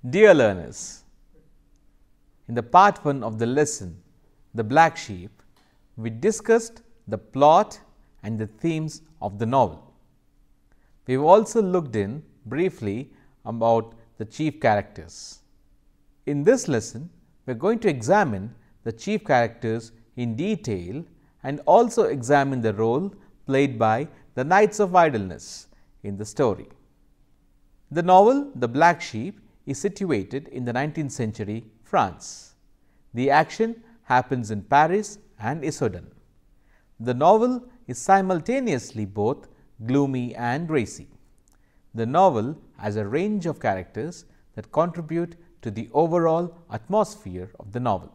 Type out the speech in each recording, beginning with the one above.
Dear learners, in the part 1 of the lesson, The Black Sheep, we discussed the plot and the themes of the novel. We have also looked in briefly about the chief characters. In this lesson, we are going to examine the chief characters in detail and also examine the role played by the Knights of Idleness in the story. The novel The Black Sheep is situated in the 19th century France. The action happens in Paris and Issoudun. The novel is simultaneously both gloomy and racy. The novel has a range of characters that contribute to the overall atmosphere of the novel.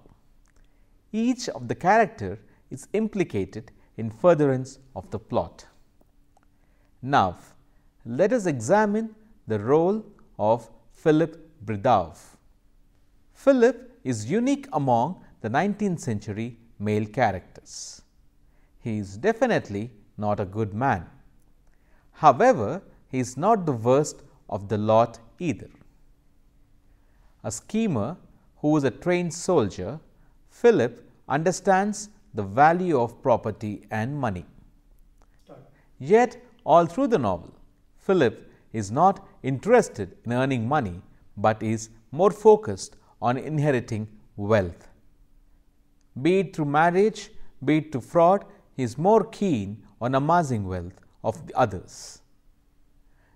Each of the characters is implicated in furtherance of the plot. Now, let us examine the role of Philippe Bridau. Philippe is unique among the 19th century male characters. He is definitely not a good man. However, he is not the worst of the lot either. A schemer who is a trained soldier, Philippe understands the value of property and money. Yet, all through the novel, Philippe is not interested in earning money, but is more focused on inheriting wealth. Be it through marriage, be it through fraud, he is more keen on amassing wealth of the others.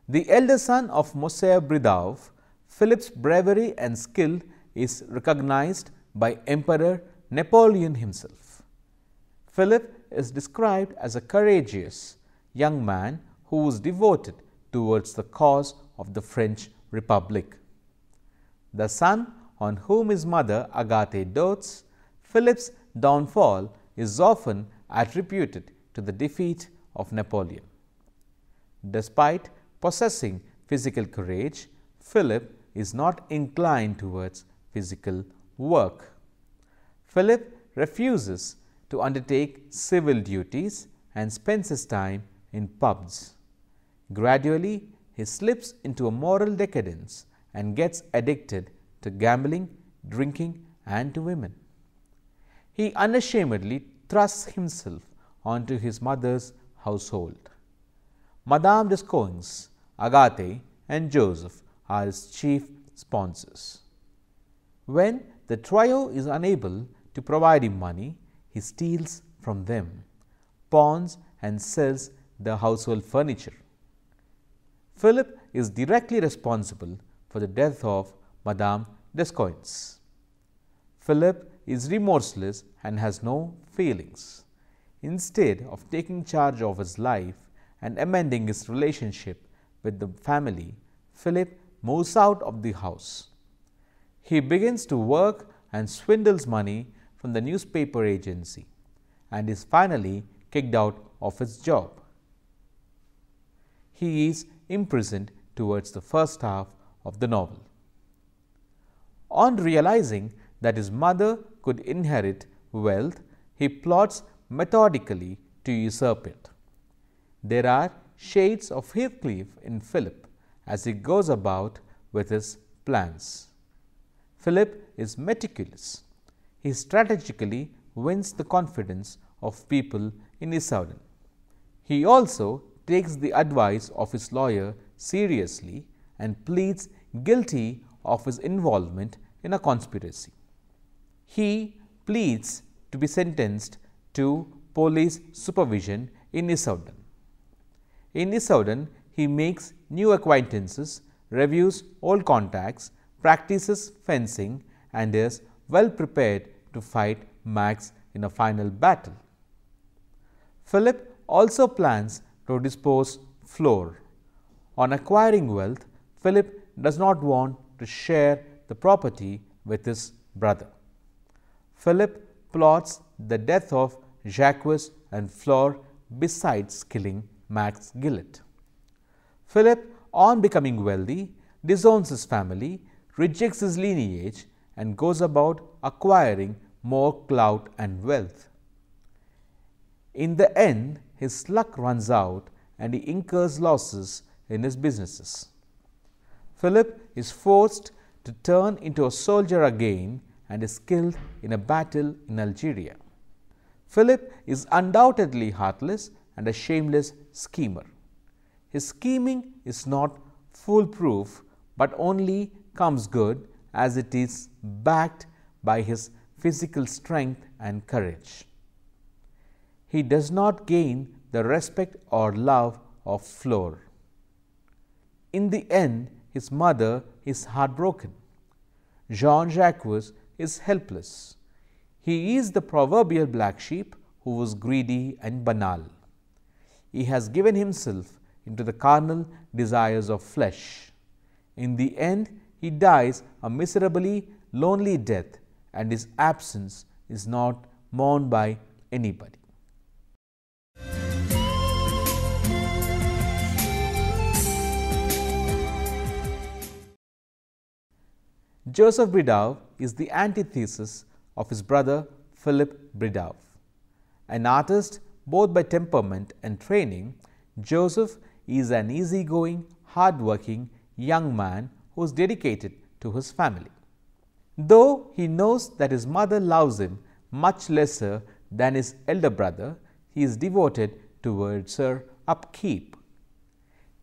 The elder son of Monsieur Bridau, Philippe's bravery and skill is recognized by Emperor Napoleon himself. Philippe is described as a courageous young man who was devoted towards the cause of the French Republic. The son on whom his mother Agathe dotes, Philippe's downfall is often attributed to the defeat of Napoleon. Despite possessing physical courage, Philippe is not inclined towards physical work. Philippe refuses to undertake civil duties and spends his time in pubs. Gradually, he slips into a moral decadence and gets addicted to gambling, drinking, and to women. He unashamedly thrusts himself onto his mother's household. Madame Descoings, Agathe, and Joseph are his chief sponsors. When the trio is unable to provide him money, he steals from them, pawns and sells the household furniture. Philippe is directly responsible for the death of Madame Descoings. Philippe is remorseless and has no feelings. Instead of taking charge of his life and amending his relationship with the family, Philippe moves out of the house. He begins to work and swindles money from the newspaper agency and is finally kicked out of his job. He is imprisoned towards the first half of the novel. On realizing that his mother could inherit wealth, he plots methodically to usurp it. There are shades of Heathcliff in Philip as he goes about with his plans. Philip is meticulous. He strategically wins the confidence of people in Issoudun. He also takes the advice of his lawyer seriously and pleads guilty of his involvement in a conspiracy. He pleads to be sentenced to police supervision in Issoudun. In Issoudun, he makes new acquaintances, reviews old contacts, practices fencing, and is well prepared to fight Max in a final battle. Philip also plans to dispose Flor. On acquiring wealth, Philip does not want to share the property with his brother. Philip plots the death of Jacques and Flor besides killing Max Gillet. Philip, on becoming wealthy, disowns his family, rejects his lineage, and goes about acquiring more clout and wealth. In the end, his luck runs out and he incurs losses in his businesses. Philip is forced to turn into a soldier again and is killed in a battle in Algeria. Philip is undoubtedly heartless and a shameless schemer. His scheming is not foolproof, but only comes good as it is backed by his physical strength and courage. He does not gain the respect or love of Flor. In the end, his mother is heartbroken. JeanJacques is helpless. He is the proverbial black sheep who was greedy and banal. He has given himself into the carnal desires of flesh. In the end, he dies a miserably lonely death, and his absence is not mourned by anybody. Joseph Bridau is the antithesis of his brother Philip Bridau. An artist both by temperament and training, Joseph is an easygoing, hard-working young man who is dedicated to his family. Though he knows that his mother loves him much lesser than his elder brother, he is devoted towards her upkeep.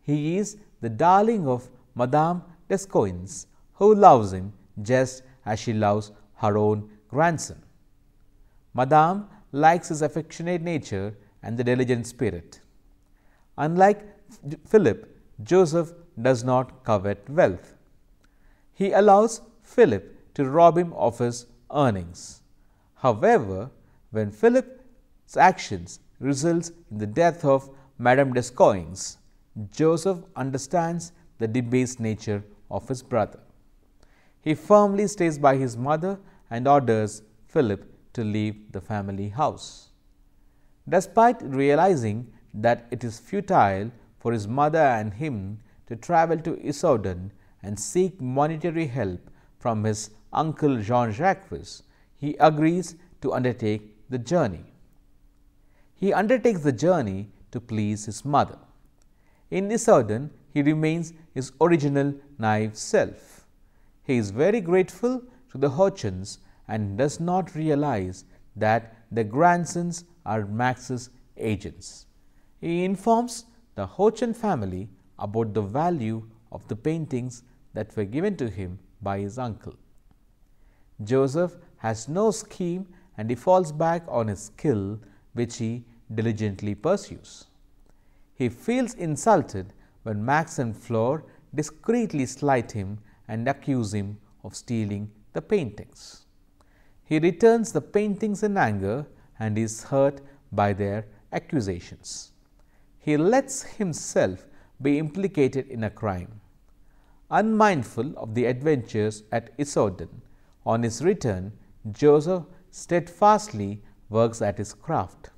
He is the darling of Madame Descoings, who loves him just as she loves her own grandson. Madame likes his affectionate nature and the diligent spirit. Unlike Philip, Joseph does not covet wealth. He allows Philip to rob him of his earnings. However, when Philip's actions result in the death of Madame Descoings, Joseph understands the debased nature of his brother. He firmly stays by his mother and orders Philip to leave the family house. Despite realizing that it is futile for his mother and him to travel to Issoudun and seek monetary help from his uncle JeanJacques, he agrees to undertake the journey. He undertakes the journey to please his mother. In Issoudun, he remains his original naive self. He is very grateful to the Hochans and does not realize that the grandsons are Max's agents. He informs the Hochan family about the value of the paintings that were given to him by his uncle. Joseph has no scheme and he falls back on his skill, which he diligently pursues. He feels insulted when Max and Flor discreetly slight him and accuse him of stealing the paintings. He returns the paintings in anger and is hurt by their accusations. He lets himself be implicated in a crime. Unmindful of the adventures at Issoudun, on his return, Joseph steadfastly works at his craft.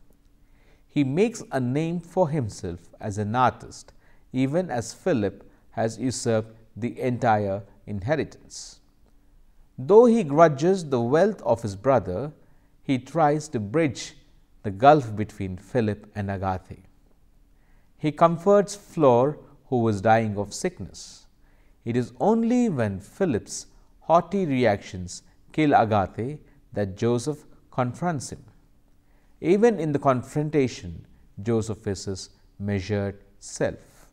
He makes a name for himself as an artist, even as Philip has usurped the entire inheritance. Though he grudges the wealth of his brother, he tries to bridge the gulf between Philip and Agathe. He comforts Flor, who was dying of sickness. It is only when Philip's haughty reactions kill Agathe that Joseph confronts him. Even in the confrontation, Joseph is his measured self.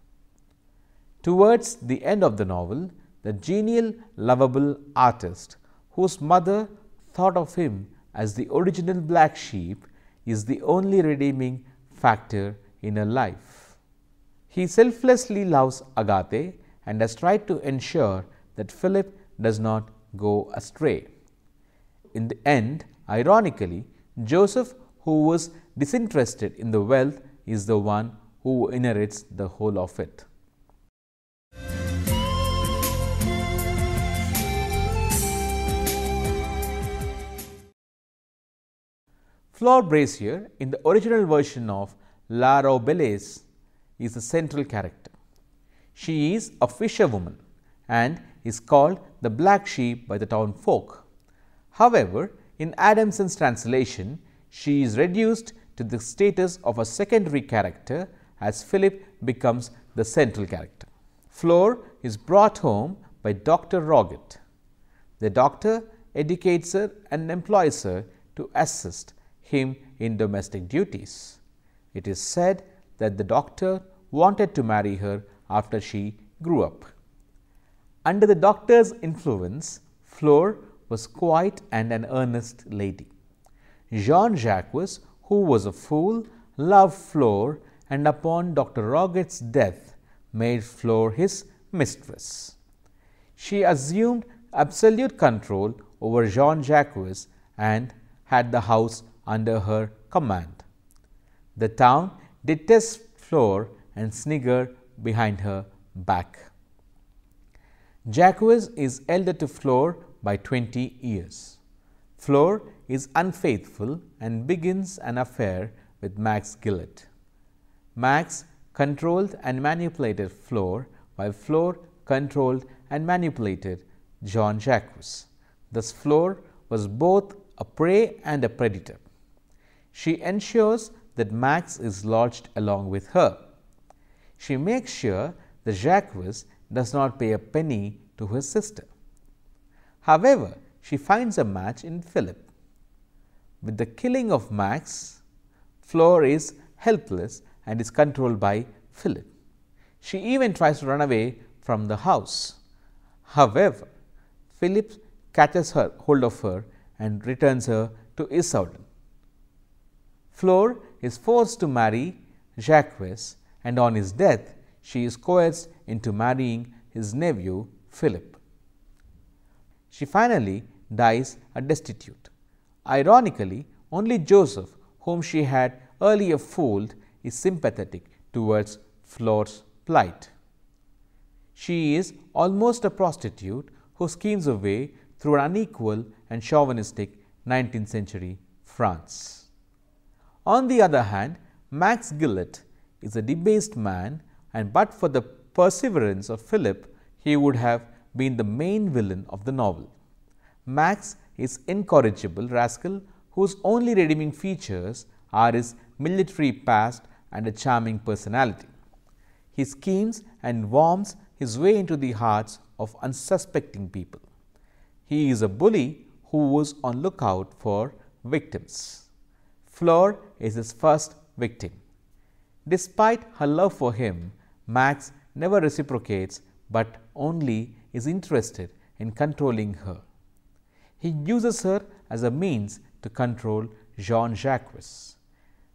Towards the end of the novel, the genial, lovable artist, whose mother thought of him as the original black sheep, is the only redeeming factor in her life. He selflessly loves Agathe and has tried to ensure that Philip does not go astray. In the end, ironically, Joseph, who was disinterested in the wealth, is the one who inherits the whole of it. Flor Brassiere, in the original version of La Rabelais, is the central character. She is a fisherwoman and is called the black sheep by the town folk. However, in Adamson's translation, she is reduced to the status of a secondary character as Philip becomes the central character. Flor is brought home by Dr. Roget. The doctor educates her and employs her to assist him in domestic duties. It is said that the doctor wanted to marry her after she grew up. Under the doctor's influence, Flor was quiet and an earnest lady. JeanJacques, who was a fool, loved Flor, and upon Dr. Roget's death made Flor his mistress. She assumed absolute control over JeanJacques and had the house under her command. The town detests Flor and snigger behind her back. Jacques is elder to Flor by 20 years. Flor is unfaithful and begins an affair with Max Gillet. Max controlled and manipulated Flor, while Flor controlled and manipulated JeanJacques. Thus, Flor was both a prey and a predator. She ensures that Max is lodged along with her. She makes sure that Jacques does not pay a penny to his sister. However, she finds a match in Philip. With the killing of Max, Flor is helpless and is controlled by Philip. She even tries to run away from the house. However, Philip catches hold of her and returns her to Issoudun. Flor is forced to marry Jacques, and on his death, she is coerced into marrying his nephew Philip. She finally dies a destitute. Ironically, only Joseph, whom she had earlier fooled, is sympathetic towards Flor's plight. She is almost a prostitute who schemes her way through an unequal and chauvinistic 19th century France. On the other hand, Max Gillet is a debased man, and but for the perseverance of Philip, he would have been the main villain of the novel. Max is incorrigible rascal whose only redeeming features are his military past and a charming personality. He schemes and worms his way into the hearts of unsuspecting people. He is a bully who is on lookout for victims. Flor is his first victim. Despite her love for him, Max never reciprocates but only is interested in controlling her. He uses her as a means to control JeanJacques.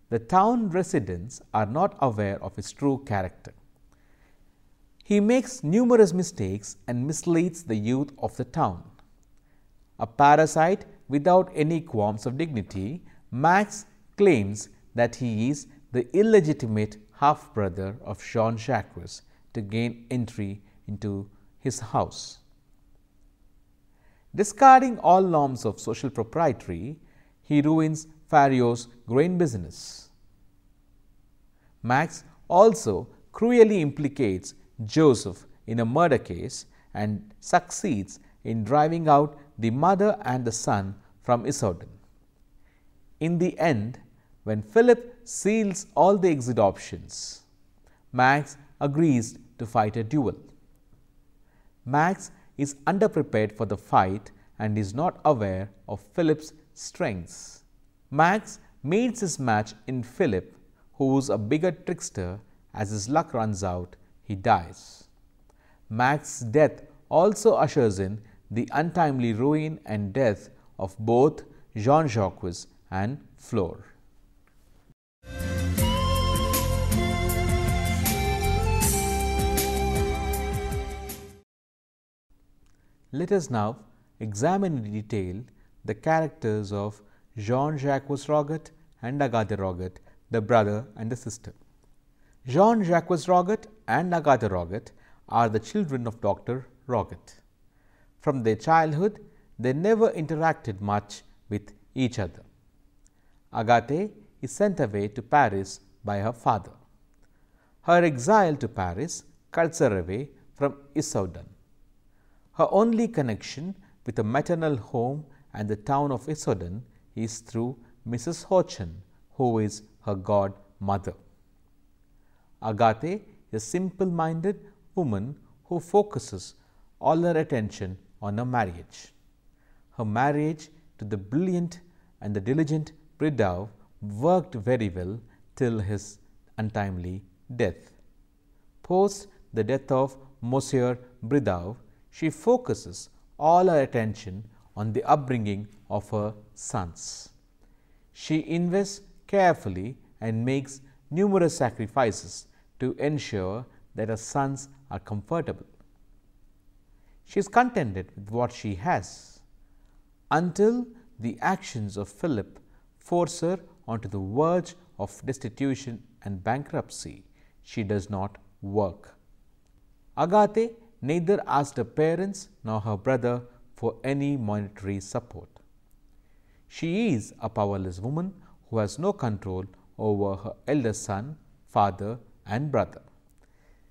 The town residents are not aware of his true character. He makes numerous mistakes and misleads the youth of the town. A parasite without any qualms of dignity, Max claims that he is the illegitimate half-brother of JeanJacques to gain entry into his house. Discarding all norms of social propriety, he ruins Faro's grain business. Max also cruelly implicates Joseph in a murder case and succeeds in driving out the mother and the son from Issoudun. In the end, when Philip seals all the exit options, Max agrees to fight a duel. Max is underprepared for the fight and is not aware of Philip's strengths. Max meets his match in Philip, who is a bigger trickster. As his luck runs out, he dies. Max's death also ushers in the untimely ruin and death of both JeanJacques and Flor. Let us now examine in detail the characters of JeanJacques Roget and Agathe Roget, the brother and the sister. JeanJacques Roget and Agathe Roget are the children of Dr. Roget. From their childhood, they never interacted much with each other. Agathe is sent away to Paris by her father. Her exile to Paris cuts her away from Issoudun. Her only connection with the maternal home and the town of Issoudun is through Mrs. Horchen, who is her godmother. Agathe is a simple-minded woman who focuses all her attention on her marriage. her marriage to the brilliant and the diligent Bridau worked very well till his untimely death. Post the death of Monsieur Bridau, she focuses all her attention on the upbringing of her sons. She invests carefully and makes numerous sacrifices to ensure that her sons are comfortable. She is contented with what she has until the actions of Philip force her onto the verge of destitution and bankruptcy. She does not work. Agathe neither asked her parents nor her brother for any monetary support. She is a powerless woman who has no control over her eldest son, father, and brother.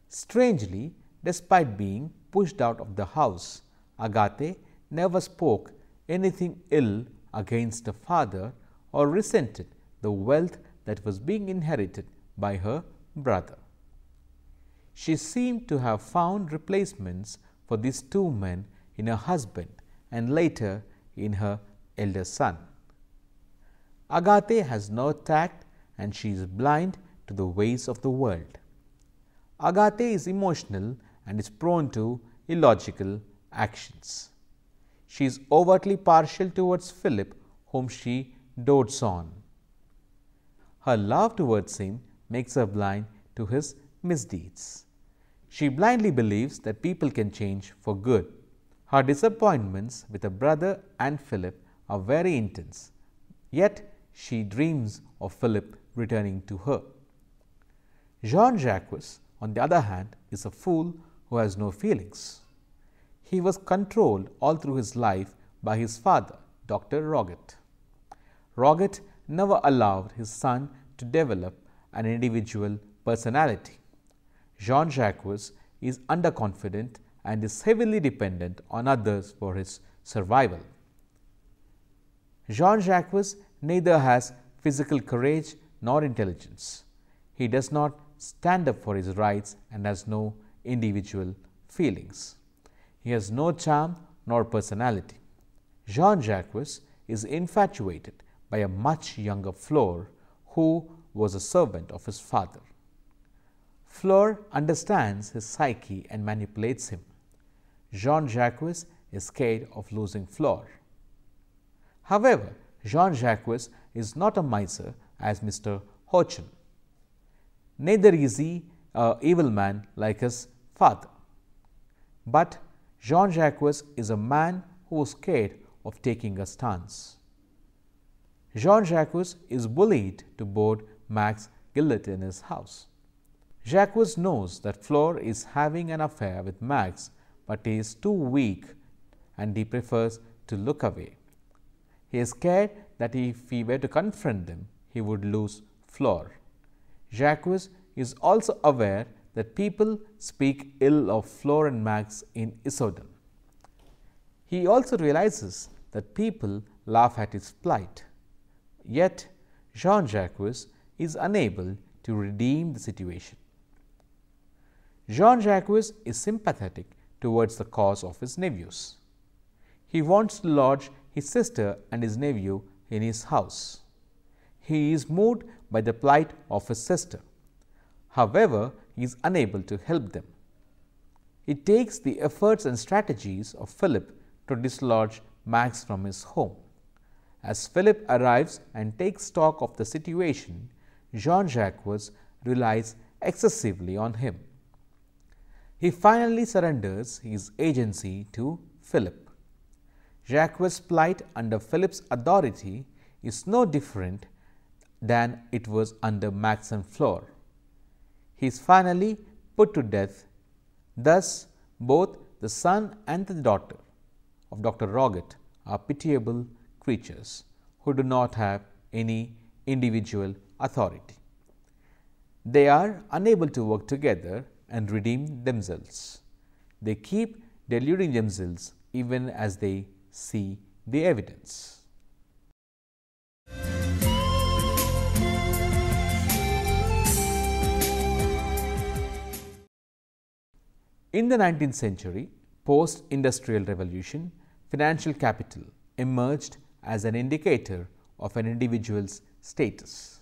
Strangely, despite being pushed out of the house, Agathe never spoke anything ill against her father or resented the wealth that was being inherited by her brother. She seemed to have found replacements for these two men in her husband and later in her eldest son. Agathe has no tact and she is blind to the ways of the world. Agathe is emotional and is prone to illogical actions. She is overtly partial towards Philip, whom she dotes on. Her love towards him makes her blind to his misdeeds. She blindly believes that people can change for good. Her disappointments with her brother and Philip are very intense, yet she dreams of Philip returning to her. JeanJacques, on the other hand, is a fool who has no feelings. He was controlled all through his life by his father, Dr. Roget. Roget never allowed his son to develop an individual personality. JeanJacques is underconfident and is heavily dependent on others for his survival. JeanJacques neither has physical courage nor intelligence. He does not stand up for his rights and has no individual feelings. He has no charm nor personality. JeanJacques is infatuated by a much younger Flor, who was a servant of his father. Flor understands his psyche and manipulates him. JeanJacques is scared of losing Flor. However, JeanJacques is not a miser as Mr. Hochen. Neither is he an evil man like his father. But JeanJacques is a man who is scared of taking a stance. JeanJacques is bullied to board Max Gillet in his house. Jacques knows that Flor is having an affair with Max, but he is too weak and he prefers to look away. He is scared that if he were to confront them, he would lose Flor. Jacques is also aware that people speak ill of Flor and Max in Issoudun. He also realizes that people laugh at his plight. Yet, JeanJacques is unable to redeem the situation. JeanJacques is sympathetic towards the cause of his nephews. He wants to lodge his sister and his nephew in his house. He is moved by the plight of his sister. However, he is unable to help them. It takes the efforts and strategies of Philip to dislodge Max from his home. As Philip arrives and takes stock of the situation, JeanJacques relies excessively on him. He finally surrenders his agency to Philip. Jacques' plight under Philip's authority is no different than it was under Max and Flor. He is finally put to death. Thus, both the son and the daughter of Dr. Roget are pitiable creatures who do not have any individual authority. They are unable to work together and redeem themselves. They keep deluding themselves even as they see the evidence. In the 19th century, post-industrial revolution, financial capital emerged as an indicator of an individual's status.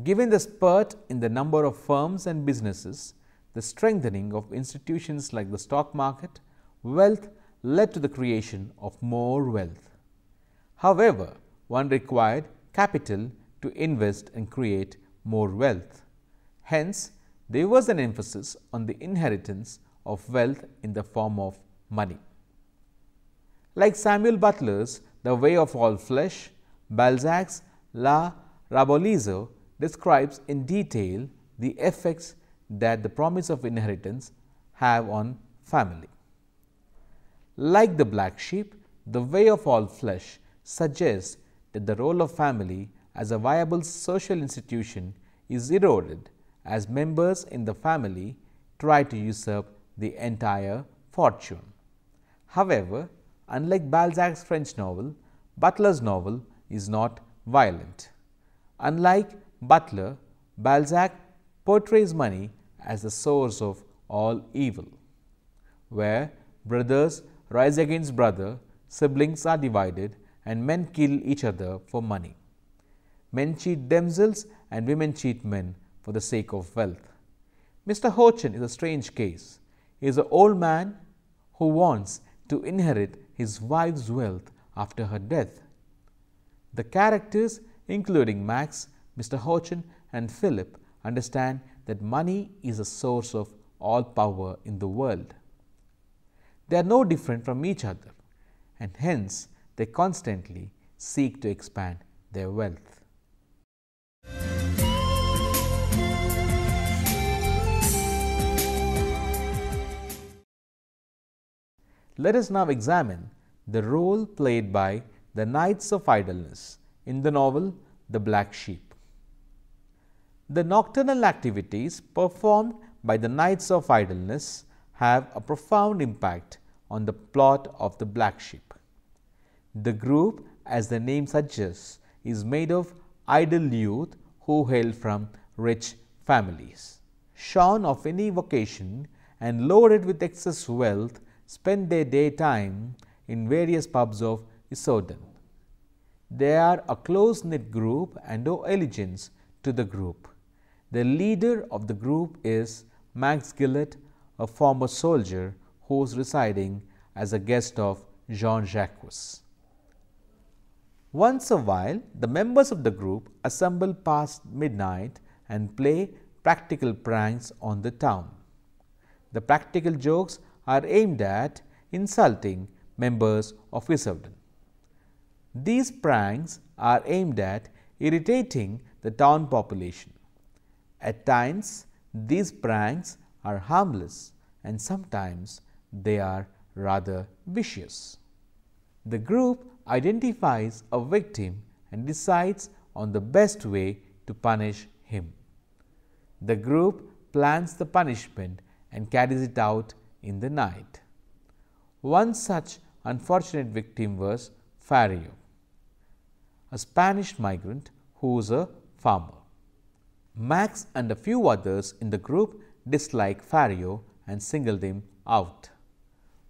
Given the spurt in the number of firms and businesses, the strengthening of institutions like the stock market, wealth led to the creation of more wealth. However, one required capital to invest and create more wealth. Hence, there was an emphasis on the inheritance of wealth in the form of money. Like Samuel Butler's The Way of All Flesh, Balzac's La Rabelais describes in detail the effects that the promise of inheritance have on family. Like the black sheep, The Way of All Flesh suggests that the role of family as a viable social institution is eroded as members in the family try to usurp the entire fortune. However, unlike Balzac's French novel, Butler's novel is not violent. Unlike Butler, Balzac portrays money as the source of all evil, where brothers rise against brother, siblings are divided, and men kill each other for money. Men cheat themselves and women cheat men for the sake of wealth. Mr. Horton is a strange case. He is an old man who wants to inherit his wife's wealth after her death. The characters, including Max, Mr. Horton, and Philip, understand that money is a source of all power in the world. They are no different from each other, and hence they constantly seek to expand their wealth. Let us now examine the role played by the Knights of Idleness in the novel The Black Sheep. The nocturnal activities performed by the Knights of Idleness have a profound impact on the plot of The Black Sheep. The group, as the name suggests, is made of idle youth who hail from rich families. Shorn of any vocation and loaded with excess wealth, spend their daytime in various pubs of Issoudun. They are a close-knit group and owe allegiance to the group. The leader of the group is Max Gillett, a former soldier who is residing as a guest of JeanJacques. Once a while, the members of the group assemble past midnight and play practical pranks on the town. The practical jokes are aimed at insulting members of Issoudun. These pranks are aimed at irritating the town population. At times, these pranks are harmless and sometimes they are rather vicious. The group identifies a victim and decides on the best way to punish him. The group plans the punishment and carries it out in the night. One such unfortunate victim was Fario, a Spanish migrant who was a farmer. Max and a few others in the group dislike Fario and singled him out.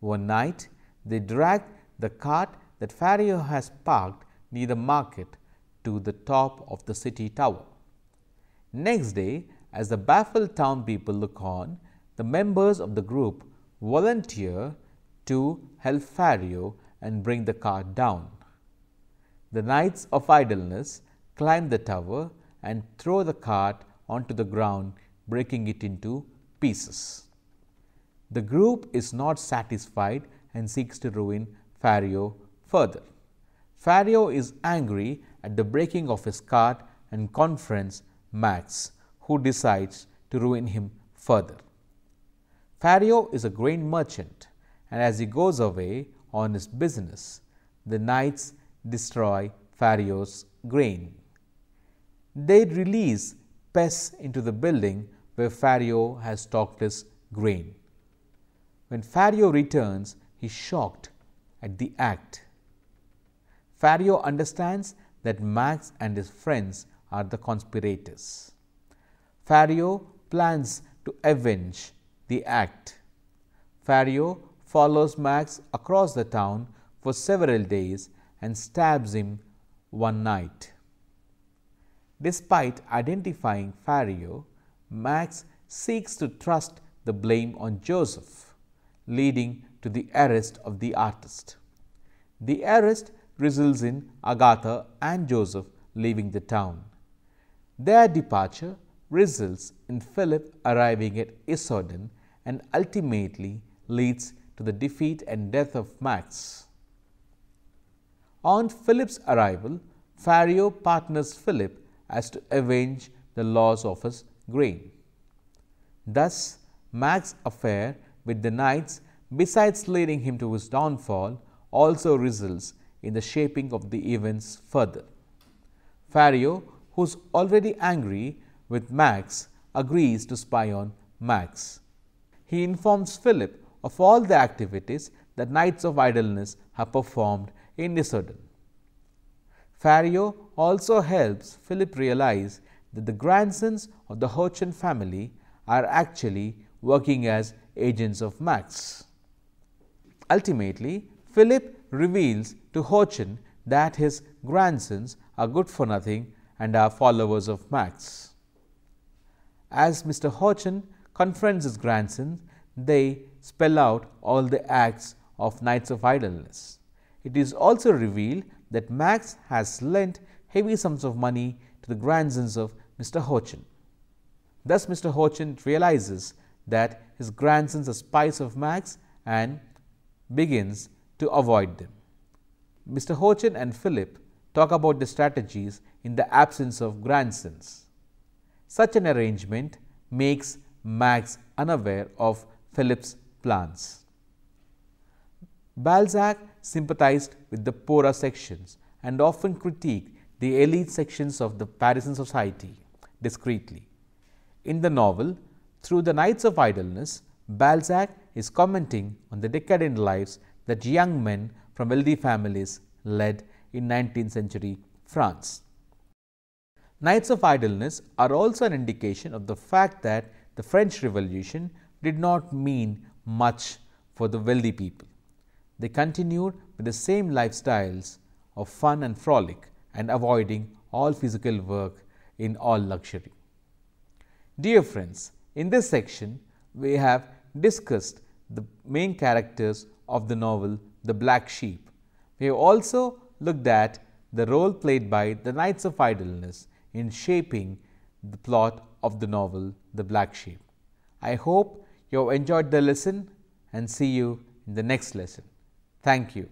One night, they dragged the cart that Fario has parked near the market to the top of the city tower. Next day, as the baffled town people look on, the members of the group volunteer to help Fario and bring the cart down. The Knights of Idleness climb the tower and throw the cart onto the ground, breaking it into pieces. The group is not satisfied and seeks to ruin Fario further. Fario is angry at the breaking of his cart and confronts Max, who decides to ruin him further. Fario is a grain merchant, and as he goes away on his business, the knights destroy Fario's grain. They release pests into the building where Fario has stocked his grain. When Fario returns, he is shocked at the act. Fario understands that Max and his friends are the conspirators. Fario plans to avenge the act. Fario follows Max across the town for several days and stabs him one night. Despite identifying Fario, Max seeks to thrust the blame on Joseph, leading to the arrest of the artist. The arrest results in Agatha and Joseph leaving the town. Their departure results in Philip arriving at Issoudun and ultimately leads to the defeat and death of Max. On Philip's arrival, Fario partners Philip as to avenge the loss of his grain. Thus, Max's affair with the knights, besides leading him to his downfall, also results in the shaping of the events further. Fario, who is already angry with Max, agrees to spy on Max. He informs Philip of all the activities that Knights of Idleness have performed in Issoudun. Fario also helps Philip realize that the grandsons of the Hochen family are actually working as agents of Max. Ultimately, Philip reveals to Hochen that his grandsons are good for nothing and are followers of Max. As Mr. Hochen confronts his grandsons, they spell out all the acts of Knights of Idleness. It is also revealed that Max has lent heavy sums of money to the grandsons of Mr. Hochen. Thus, Mr. Hochen realizes that his grandsons are spies of Max and begins to avoid them. Mr. Hochen and Philip talk about the strategies in the absence of grandsons. Such an arrangement makes Max unaware of Philip's plans. Balzac sympathized with the poorer sections and often critiqued the elite sections of the Parisian society discreetly. In the novel, through the Knights of Idleness, Balzac is commenting on the decadent lives that young men from wealthy families led in 19th century France. Knights of Idleness are also an indication of the fact that the French Revolution did not mean much for the wealthy people. They continued with the same lifestyles of fun and frolic and avoiding all physical work in all luxury. Dear friends, in this section, we have discussed the main characters of the novel The Black Sheep. We have also looked at the role played by the Knights of Idleness in shaping the plot of the novel The Black Sheep. I hope you have enjoyed the lesson and see you in the next lesson. Thank you.